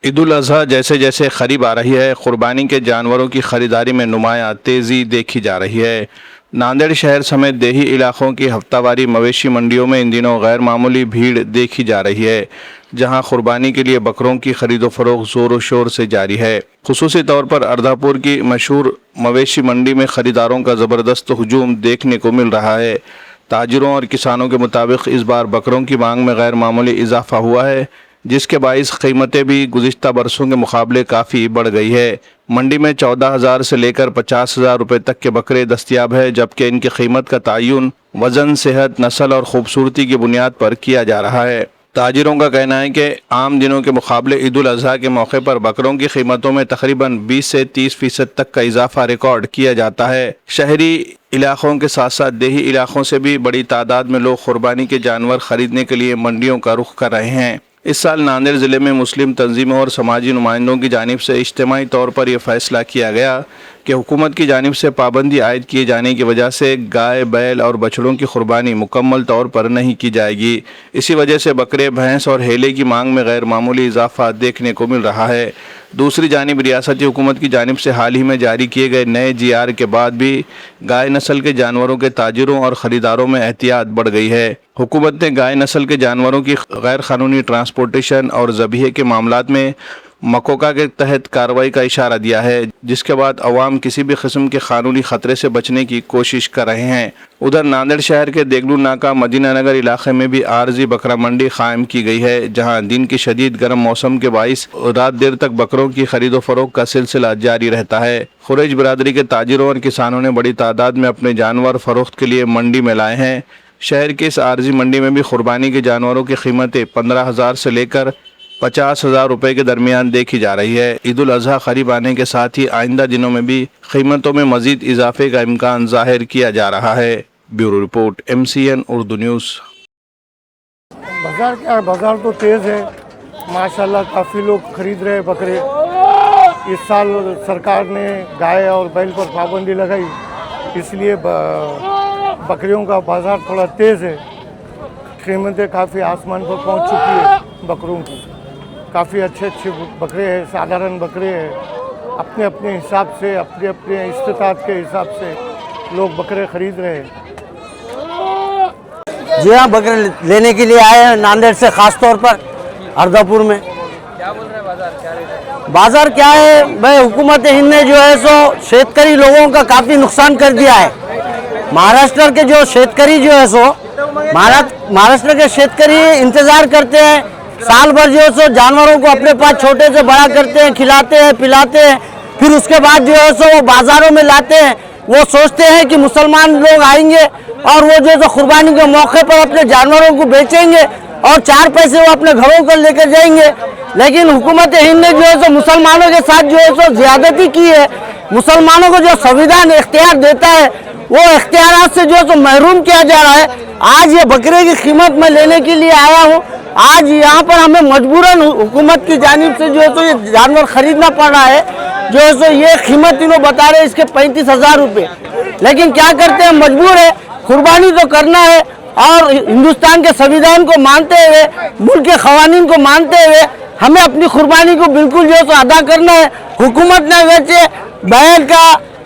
عید الاضحیٰ جیسے جیسے قریب آ رہی ہے، قربانی کے جانوروں کی خریداری میں نمایاں تیزی دیکھی جا رہی ہے۔ ناندیڑ شہر سمیت دیہی علاقوں کی ہفتہ واری مویشی منڈیوں میں ان دنوں غیر معمولی بھیڑ دیکھی جا رہی ہے، جہاں قربانی کے لیے بکروں کی خرید و فروخت زور و شور سے جاری ہے۔ خصوصی طور پر اردھا پور کی مشہور مویشی منڈی میں خریداروں کا زبردست ہجوم دیکھنے کو مل رہا ہے۔ تاجروں اور کسانوں کے مطابق اس بار بکروں کی مانگ میں غیر معمولی اضافہ ہوا ہے، جس کے باعث قیمتیں بھی گزشتہ برسوں کے مقابلے کافی بڑھ گئی ہے۔ منڈی میں 14,000 سے لے کر 50,000 روپے تک کے بکرے دستیاب ہے، جبکہ ان کی قیمت کا تعین وزن، صحت، نسل اور خوبصورتی کی بنیاد پر کیا جا رہا ہے۔ تاجروں کا کہنا ہے کہ عام دنوں کے مقابلے عید الاضحیٰ کے موقع پر بکروں کی قیمتوں میں تقریباً 20 سے 30% تک کا اضافہ ریکارڈ کیا جاتا ہے۔ شہری علاقوں کے ساتھ ساتھ دیہی علاقوں سے بھی بڑی تعداد میں لوگ قربانی کے جانور خریدنے کے لیے منڈیوں کا رخ کر رہے ہیں۔ اس سال ناندیڑ ضلع میں مسلم تنظیموں اور سماجی نمائندوں کی جانب سے اجتماعی طور پر یہ فیصلہ کیا گیا کہ حکومت کی جانب سے پابندی عائد کیے جانے کی وجہ سے گائے، بیل اور بچڑوں کی قربانی مکمل طور پر نہیں کی جائے گی۔ اسی وجہ سے بکرے، بھینس اور ہیلے کی مانگ میں غیر معمولی اضافہ دیکھنے کو مل رہا ہے۔ دوسری جانب ریاستی حکومت کی جانب سے حال ہی میں جاری کیے گئے نئے GR کے بعد بھی گائے نسل کے جانوروں کے تاجروں اور خریداروں میں احتیاط بڑھ گئی ہے۔ حکومت نے گائے نسل کے جانوروں کی غیر قانونی ٹرانسپورٹیشن اور ذبیحے کے معاملات میں مکوکا کے تحت کارروائی کا اشارہ دیا ہے، جس کے بعد عوام کسی بھی قسم کے قانونی خطرے سے بچنے کی کوشش کر رہے ہیں۔ ادھر ناندیڑ شہر کے دیگلو ناکہ مدینہ نگر علاقے میں بھی عارضی بکرا منڈی قائم کی گئی ہے، جہاں دن کی شدید گرم موسم کے باعث رات دیر تک بکروں کی خرید و فروخت کا سلسلہ جاری رہتا ہے۔ قریش برادری کے تاجروں اور کسانوں نے بڑی تعداد میں اپنے جانور فروخت کے لیے منڈی میں لائے ہیں۔ شہر کی اس عارضی منڈی میں بھی قربانی کے جانوروں کی قیمتیں 15,000 سے لے کر 50,000 روپے کے درمیان دیکھی جا رہی ہے۔ عید الاضحیٰ قریب آنے کے ساتھ ہی آئندہ دنوں میں بھی قیمتوں میں مزید اضافے کا امکان ظاہر کیا جا رہا ہے۔ Bureau report MCN Urdu news. بازار کیا ہے؟ بازار تو تیز ہے ماشاءاللہ، کافی لوگ خرید رہے بکرے۔ اس سال سرکار نے گائے اور بیل پر پابندی لگائی، اس لیے بکریوں کا بازار تھوڑا تیز ہے۔ قیمتیں کافی آسمان پر پہنچ چکی ہے بکروں کی۔ کافی اچھے بکرے ہیں، سادھارن بکرے ہیں، اپنے اپنے حساب سے، اپنے اپنے استطاعت کے حساب سے لوگ بکرے خرید رہے ہیں۔ جی ہاں، بکرے لینے کے لیے آئے ہیں ناندیڑ سے، خاص طور پر اردھا پور میں۔ کیا بول رہے ہیں بازار بازار کیا ہے بھائی، حکومت ہند نے جو ہے سو شیتکری لوگوں کا کافی نقصان کر دیا ہے۔ مہاراشٹر کے جو شیتکری جو ہے سو مہاراشٹر کے شیتکری انتظار کرتے ہیں سال بھر، جو ہے سو جانوروں کو اپنے پاس چھوٹے سے بڑا کرتے ہیں، کھلاتے ہیں، پلاتے ہیں، پھر اس کے بعد جو ہے سو وہ بازاروں میں لاتے ہیں۔ وہ سوچتے ہیں کہ مسلمان لوگ آئیں گے اور وہ جو ہے سو قربانی کے موقع پر اپنے جانوروں کو بیچیں گے اور 4 پیسے وہ اپنے گھروں کو لے کر جائیں گے۔ لیکن حکومت ہند نے جو ہے سو مسلمانوں کے ساتھ جو ہے سو زیادتی کی ہے۔ مسلمانوں کو جو سنویدھان اختیار دیتا ہے، وہ اختیارات سے جو ہے سو محروم کیا جا رہا ہے۔ آج یہ بکرے کی قیمت میں لینے کے لیے آیا ہوں۔ آج یہاں پر ہمیں مجبوراً حکومت کی جانب سے جو ہے سو یہ جانور خریدنا پڑ رہا ہے۔ جو ہے سو یہ قیمت انہوں بتا رہے ہیں اس کے 35,000 روپے، لیکن کیا کرتے ہیں، مجبور ہے، قربانی تو کرنا ہے۔ اور ہندوستان کے سنویدھان کو مانتے ہوئے، ملک کے قوانین کو مانتے ہوئے ہمیں اپنی قربانی کو بالکل جو ہے سو ادا کرنا ہے۔ حکومت نے ویسے بیل کا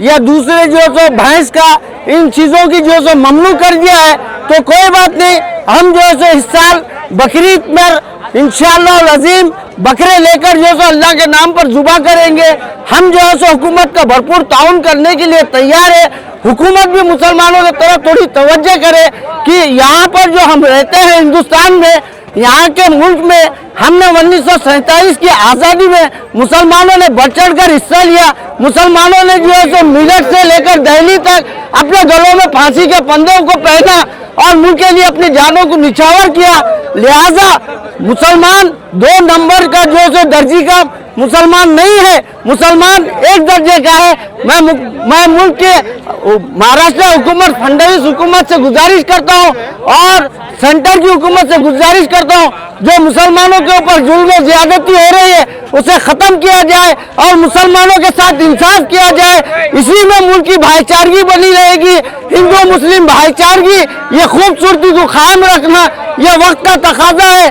یا دوسرے جو ہے سو بھینس کا، ان چیزوں کی جو ہے سو ممنوع کر دیا ہے، تو کوئی بات نہیں، ہم جو ہے سو اس سال بقرعید میں انشاءاللہ العظیم بکرے لے کر جو ہے سو اللہ کے نام پر ذبح کریں گے۔ ہم جو ہے سو حکومت کا بھرپور تعاون کرنے کے لیے تیار ہے۔ حکومت بھی مسلمانوں کی طرف تھوڑی توجہ کرے کہ یہاں پر جو ہم رہتے ہیں ہندوستان میں، یہاں کے ملک میں ہم نے 1947 کی آزادی میں مسلمانوں نے بڑھ چڑھ کر حصہ لیا۔ مسلمانوں نے جو ہے سو میرٹھ سے لے کر دہلی تک اپنے گلوں میں پھانسی کے پندوں کو پہنا اور ملک کے لیے اپنی جانوں کو نچھاور کیا۔ لہذا مسلمان 2 نمبر کا جو ہے سو درجے کا مسلمان نہیں ہے، مسلمان 1 درجے کا ہے۔ میں ملک کے مہاراشٹر حکومت، فنڈویس حکومت سے گزارش کرتا ہوں اور سینٹر کی حکومت سے گزارش کرتا ہوں، جو مسلمانوں کے اوپر ظلم و زیادتی ہو رہی ہے اسے ختم کیا جائے اور مسلمانوں کے ساتھ انصاف کیا جائے۔ اسی میں ملک کی بھائی چارگی بنی رہے گی، ہندو مسلم بھائی چارگی، یہ خوبصورتی کو قائم رکھنا یہ وقت کا تقاضا ہے۔